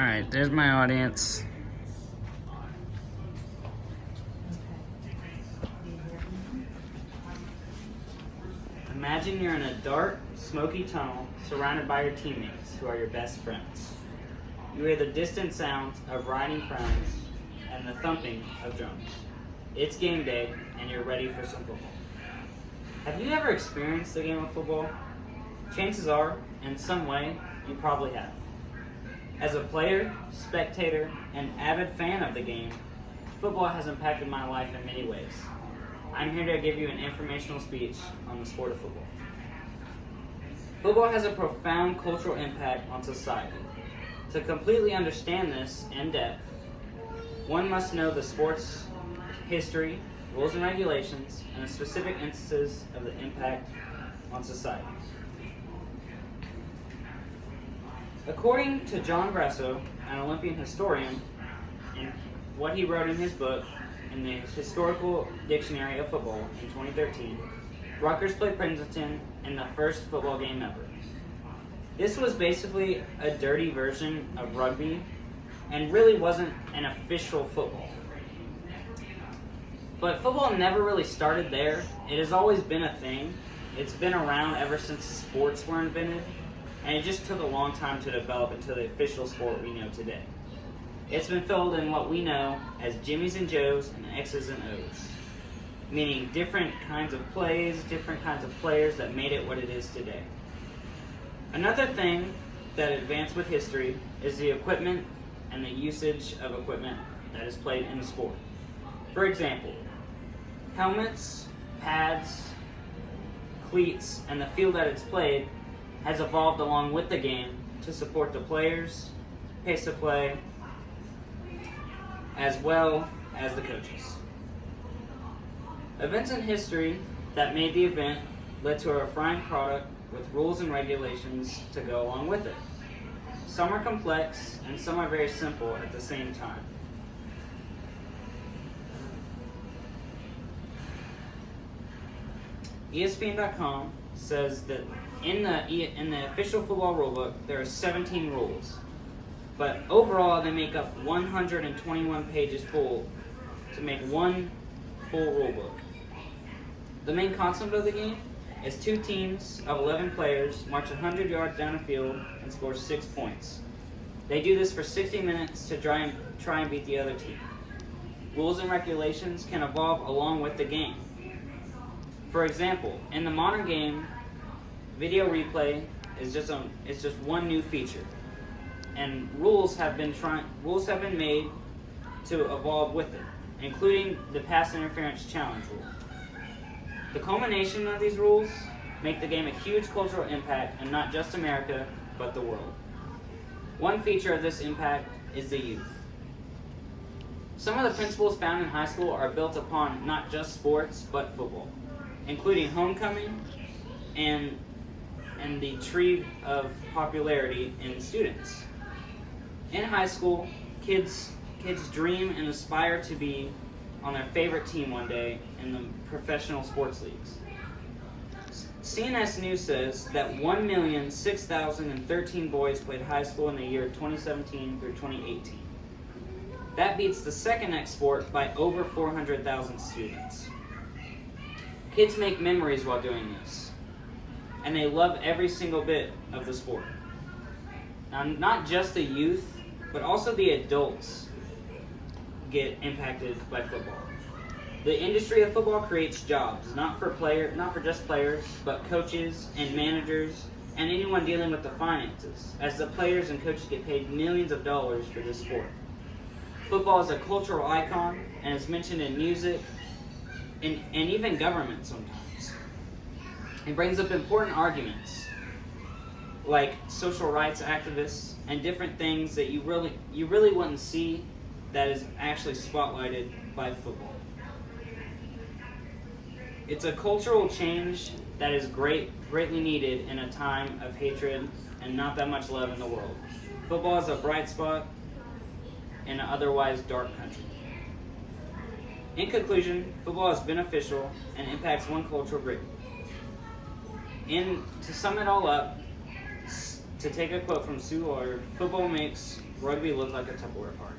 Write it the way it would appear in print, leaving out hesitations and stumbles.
Alright, there's my audience. Imagine you're in a dark, smoky tunnel surrounded by your teammates who are your best friends. You hear the distant sounds of riding crowns and the thumping of drums. It's game day and you're ready for some football. Have you ever experienced a game of football? Chances are, in some way, you probably have. As a player, spectator, and avid fan of the game, football has impacted my life in many ways. I'm here to give you an informational speech on the sport of football. Football has a profound cultural impact on society. To completely understand this in depth, one must know the sport's history, rules and regulations, and the specific instances of the impact on society. According to John Grasso, an Olympian historian, in what he wrote in his book, in the Historical Dictionary of Football in 2013, Rutgers played Princeton in the first football game ever. This was basically a dirty version of rugby and really wasn't an official football. But football never really started there. It has always been a thing. It's been around ever since sports were invented, and it just took a long time to develop into the official sport we know today. It's been filled in what we know as Jimmies and Joes and X's and O's, meaning different kinds of plays, different kinds of players that made it what it is today. Another thing that advanced with history is the equipment and the usage of equipment that is played in the sport. For example, helmets, pads, cleats, and the field that it's played has evolved along with the game to support the players, pace of play, as well as the coaches. Events in history that made the event led to a refined product with rules and regulations to go along with it. Some are complex and some are very simple at the same time. ESPN.com says that in the official football rulebook there are 17 rules, but overall they make up 121 pages full to make one full rulebook. The main concept of the game is two teams of 11 players march 100 yards down a field and score 6 points. They do this for 60 minutes to try and beat the other team. Rules and regulations can evolve along with the game. For example, in the modern game, video replay is just one new feature, and rules have been made to evolve with it, including the pass interference challenge rule. The culmination of these rules make the game a huge cultural impact in not just America, but the world. One feature of this impact is the youth. Some of the principles found in high school are built upon not just sports, but football, including homecoming and the tree of popularity in students. In high school, kids dream and aspire to be on their favorite team one day in the professional sports leagues. CNS News says that 1,006,013 boys played high school in the year 2017 through 2018. That beats the second next sport by over 400,000 students. Kids make memories while doing this, and they love every single bit of the sport. Now, not just the youth, but also the adults get impacted by football. The industry of football creates jobs, not for just players, but coaches and managers and anyone dealing with the finances, as the players and coaches get paid millions of dollars for this sport. Football is a cultural icon and is mentioned in music and even government sometimes. It brings up important arguments like social rights activists and different things that you really wouldn't see that is actually spotlighted by football. It's a cultural change that is greatly needed in a time of hatred and not that much love in the world. Football is a bright spot in an otherwise dark country. In conclusion, football is beneficial and impacts one culture greatly. To sum it all up, to take a quote from Sue Lord, football makes rugby looked like a Tupperware party.